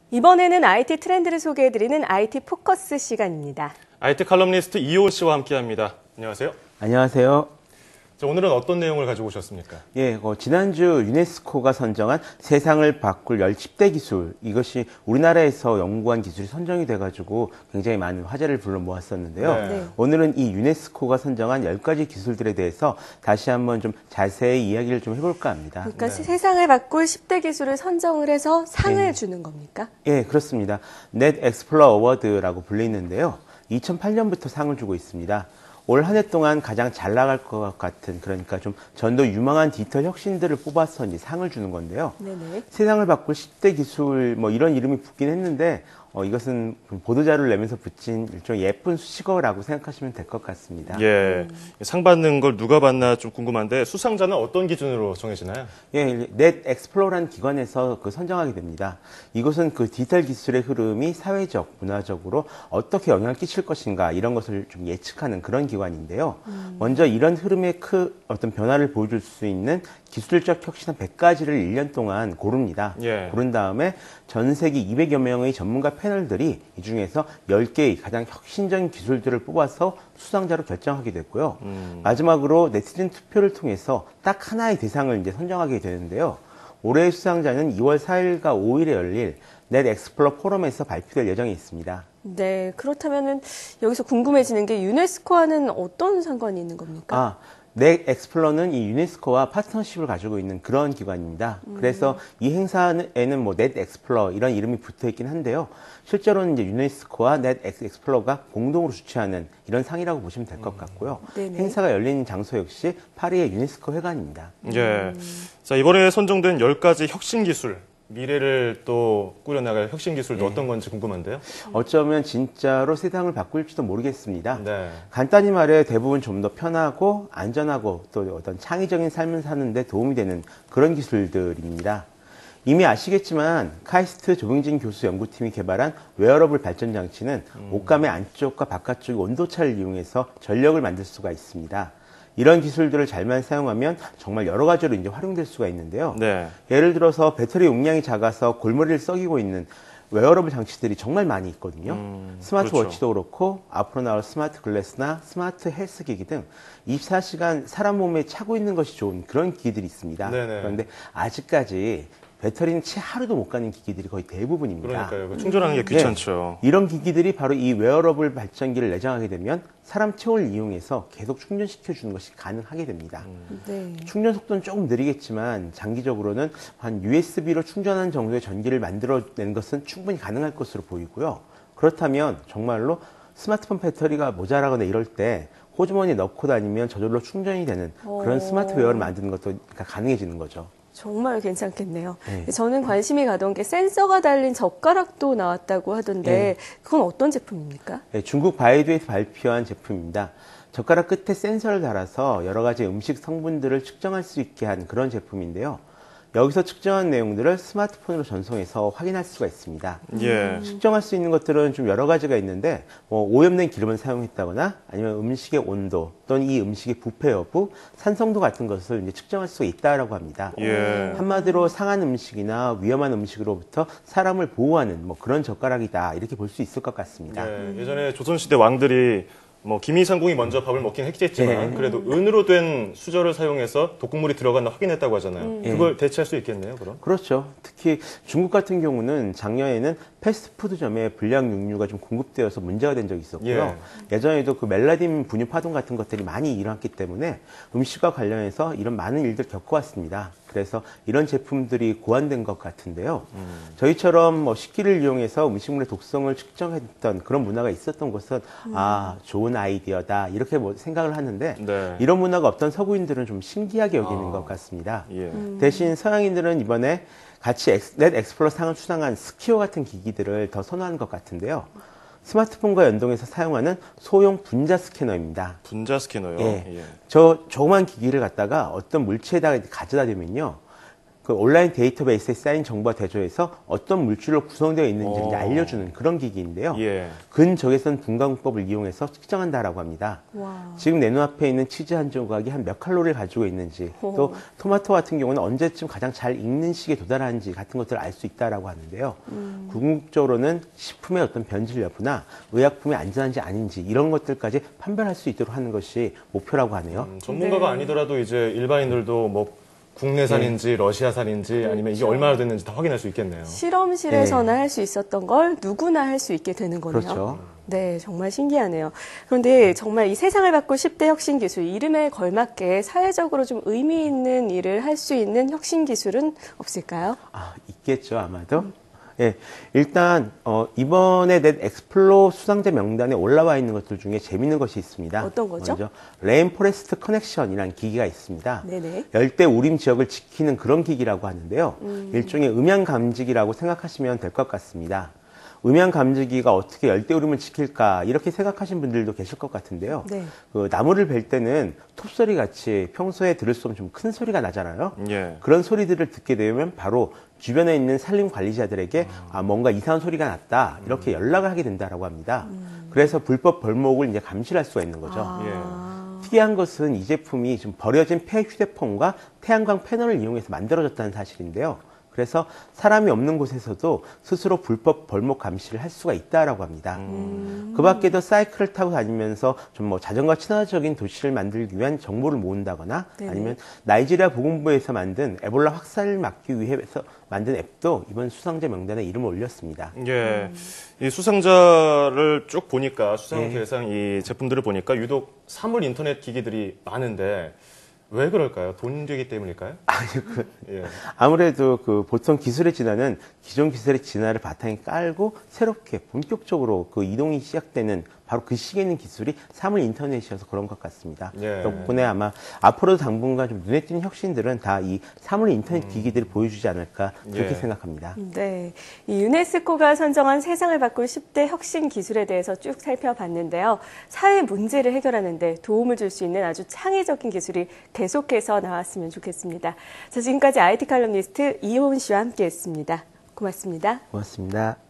이번에는 IT 트렌드를 소개해드리는 IT 포커스 시간입니다. IT 칼럼니스트 이효은 씨와 함께합니다. 안녕하세요. 안녕하세요. 자, 오늘은 어떤 내용을 가지고 오셨습니까? 예, 지난주 유네스코가 선정한 세상을 바꿀 10대 기술, 이것이 우리나라에서 연구한 기술이 선정이 돼가지고 굉장히 많은 화제를 불러 모았었는데요. 네. 오늘은 이 유네스코가 선정한 10가지 기술들에 대해서 다시 한번 좀 자세히 이야기를 좀 해볼까 합니다. 그러니까 세상을 바꿀 10대 기술을 선정을 해서 상을 주는 겁니까? 예, 그렇습니다. 넷 엑스플로 어워드라고 불리는데요. 2008년부터 상을 주고 있습니다. 올 한 해 동안 가장 잘 나갈 것 같은, 그러니까 좀 전도 유망한 디지털 혁신들을 뽑아서 이제 상을 주는 건데요. 네네. 세상을 바꿀 10대 기술, 이런 이름이 붙긴 했는데, 이것은 보도자료를 내면서 붙인 일종의 예쁜 수식어라고 생각하시면 될 것 같습니다. 예. 상 받는 걸 누가 받나 좀 궁금한데 수상자는 어떤 기준으로 정해지나요? 예, 넷 엑스플로라는 기관에서 선정하게 됩니다. 이것은 그 디지털 기술의 흐름이 사회적, 문화적으로 어떻게 영향을 끼칠 것인가 이런 것을 좀 예측하는 그런 기관인데요. 먼저 이런 흐름의 어떤 변화를 보여줄 수 있는 기술적 혁신 한 100가지를 1년 동안 고릅니다. 예. 고른 다음에 전 세계 200여 명의 전문가 패널들이 이 중에서 10개의 가장 혁신적인 기술들을 뽑아서 수상자로 결정하게 됐고요. 마지막으로 네티즌 투표를 통해서 딱 하나의 대상을 이제 선정하게 되는데요. 올해의 수상자는 2월 4일과 5일에 열릴 넷 엑스플로 포럼에서 발표될 예정이 있습니다. 네, 그렇다면은 여기서 궁금해지는 게 유네스코와는 어떤 상관이 있는 겁니까? 넷 엑스플로는 이 유네스코와 파트너십을 가지고 있는 그런 기관입니다. 그래서 이 행사에는 넷 엑스플로 이런 이름이 붙어 있긴 한데요. 실제로는 이제 유네스코와 넷 엑스플로가 공동으로 주최하는 이런 상이라고 보시면 될 것 같고요. 행사가 열린 장소 역시 파리의 유네스코 회관입니다. 예. 자, 이번에 선정된 10가지 혁신 기술. 미래를 또 꾸려나갈 혁신 기술도 어떤 건지 궁금한데요. 어쩌면 진짜로 세상을 바꿀지도 모르겠습니다. 네. 간단히 말해 대부분 좀 더 편하고 안전하고 또 어떤 창의적인 삶을 사는데 도움이 되는 그런 기술들입니다. 이미 아시겠지만 카이스트 조병진 교수 연구팀이 개발한 웨어러블 발전 장치는 옷감의 안쪽과 바깥쪽의 온도차를 이용해서 전력을 만들 수가 있습니다. 이런 기술들을 잘만 사용하면 정말 여러 가지로 이제 활용될 수가 있는데요. 네. 예를 들어서 배터리 용량이 작아서 골머리를 썩이고 있는 웨어러블 장치들이 정말 많이 있거든요. 스마트워치도 그렇고 앞으로 나올 스마트 글래스나 스마트 헬스 기기 등 24시간 사람 몸에 차고 있는 것이 좋은 그런 기기들이 있습니다. 네네. 그런데 아직까지 배터리는 채 하루도 못 가는 기기들이 거의 대부분입니다. 그러니까요. 충전하는 게 귀찮죠. 네, 이런 기기들이 바로 이 웨어러블 발전기를 내장하게 되면 사람 체온을 이용해서 계속 충전시켜주는 것이 가능하게 됩니다. 네. 충전 속도는 조금 느리겠지만 장기적으로는 한 USB로 충전하는 정도의 전기를 만들어내는 것은 충분히 가능할 것으로 보이고요. 그렇다면 정말로 스마트폰 배터리가 모자라거나 이럴 때 호주머니에 넣고 다니면 저절로 충전이 되는 그런 스마트 웨어를 만드는 것도 가능해지는 거죠. 정말 괜찮겠네요. 네. 저는 관심이 가던 게 센서가 달린 젓가락도 나왔다고 하던데 그건 어떤 제품입니까? 네, 중국 바이두에서 발표한 제품입니다. 젓가락 끝에 센서를 달아서 여러 가지 음식 성분들을 측정할 수 있게 한 그런 제품인데요. 여기서 측정한 내용들을 스마트폰으로 전송해서 확인할 수가 있습니다. 예. 측정할 수 있는 것들은 좀 여러 가지가 있는데 오염된 기름을 사용했다거나 아니면 음식의 온도 또는 이 음식의 부패 여부, 산성도 같은 것을 이제 측정할 수가 있다라고 합니다. 예. 한마디로 상한 음식이나 위험한 음식으로부터 사람을 보호하는 그런 젓가락이다 이렇게 볼 수 있을 것 같습니다. 예. 예전에 조선시대 왕들이 김이상궁이 먼저 밥을 먹긴 했겠지만 그래도 은으로 된 수저를 사용해서 독극물이 들어갔나 확인했다고 하잖아요. 그걸 대체할 수 있겠네요, 그럼? 그렇죠. 특히 중국 같은 경우는 작년에는 패스트푸드점에 불량 육류가 좀 공급되어서 문제가 된 적이 있었고요. 예전에도 그 멜라딘 분유 파동 같은 것들이 많이 일어났기 때문에 음식과 관련해서 이런 많은 일들 겪어왔습니다. 그래서 이런 제품들이 고안된 것 같은데요. 저희처럼 식기를 이용해서 음식물의 독성을 측정했던 그런 문화가 있었던 곳은 좋은 아이디어다 이렇게 생각을 하는데 이런 문화가 없던 서구인들은 좀 신기하게 여기는 것 같습니다. 예. 대신 서양인들은 이번에 같이 넷 엑스플로 상을 수상한 스키어 같은 기기들을 더 선호하는 것 같은데요. 스마트폰과 연동해서 사용하는 소형 분자 스캐너입니다. 분자 스캐너요? 예. 저 조그만 기기를 갖다가 어떤 물체에다가 가져다 대면요. 그 온라인 데이터베이스에 쌓인 정보와 대조해서 어떤 물질로 구성되어 있는지를 이제 알려주는 그런 기기인데요. 예. 근적외선 분광법을 이용해서 측정한다라고 합니다. 와. 지금 내 눈앞에 있는 치즈 한 조각이 한 몇 칼로리를 가지고 있는지, 또 토마토 같은 경우는 언제쯤 가장 잘 익는 시기에 도달하는지 같은 것들을 알 수 있다라고 하는데요. 궁극적으로는 식품의 어떤 변질 여부나 의약품이 안전한지 아닌지 이런 것들까지 판별할 수 있도록 하는 것이 목표라고 하네요. 전문가가 네. 아니더라도 이제 일반인들도 뭐 국내산인지 러시아산인지 아니면 이게 얼마나 됐는지 다 확인할 수 있겠네요. 실험실에서나 할 수 있었던 걸 누구나 할 수 있게 되는 거네요. 그렇죠. 네, 정말 신기하네요. 그런데 정말 이 세상을 바꿀 10대 혁신 기술, 이름에 걸맞게 사회적으로 좀 의미 있는 일을 할 수 있는 혁신 기술은 없을까요? 아, 있겠죠, 아마도. 예, 일단 이번에 낸 엑스플로 수상자 명단에 올라와 있는 것들 중에 재밌는 것이 있습니다. 어떤 거죠? 먼저 레인포레스트 커넥션이라는 기기가 있습니다. 네네. 열대 우림 지역을 지키는 그런 기기라고 하는데요. 일종의 음향 감지기라고 생각하시면 될 것 같습니다. 음향 감지기가 어떻게 열대 우림을 지킬까 이렇게 생각하신 분들도 계실 것 같은데요. 네. 그 나무를 벨 때는 톱소리 같이 평소에 들을 수 없는 좀 큰 소리가 나잖아요. 예. 그런 소리들을 듣게 되면 바로 주변에 있는 산림 관리자들에게 뭔가 이상한 소리가 났다 이렇게 연락을 하게 된다라고 합니다. 그래서 불법 벌목을 이제 감시할 수가 있는 거죠. 아. 특이한 것은 이 제품이 좀 버려진 폐 휴대폰과 태양광 패널을 이용해서 만들어졌다는 사실인데요. 그래서 사람이 없는 곳에서도 스스로 불법 벌목 감시를 할 수가 있다라고 합니다. 그 밖에도 사이클을 타고 다니면서 좀 뭐 자전거 친화적인 도시를 만들기 위한 정보를 모은다거나 네네. 아니면 나이지리아 보건부에서 만든 에볼라 확산을 막기 위해서 만든 앱도 이번 수상자 명단에 이름을 올렸습니다. 예. 이 수상자를 쭉 보니까 수상 예. 대상 이 제품들을 보니까 유독 사물 인터넷 기기들이 많은데 왜 그럴까요? 돈 되기 때문일까요? 예. 아무래도 그 보통 기술의 진화는 기존 기술의 진화를 바탕에 깔고 새롭게 본격적으로 그 이동이 시작되는 바로 그 시기에 있는 기술이 사물 인터넷이어서 그런 것 같습니다. 예. 덕분에 아마 앞으로도 당분간 좀 눈에 띄는 혁신들은 다 이 사물 인터넷 기기들을 보여주지 않을까 그렇게 예. 생각합니다. 네. 이 유네스코가 선정한 세상을 바꿀 10대 혁신 기술에 대해서 쭉 살펴봤는데요. 사회 문제를 해결하는 데 도움을 줄 수 있는 아주 창의적인 기술이 계속해서 나왔으면 좋겠습니다. 자, 지금까지 IT 칼럼니스트 이호은 씨와 함께했습니다. 고맙습니다. 고맙습니다.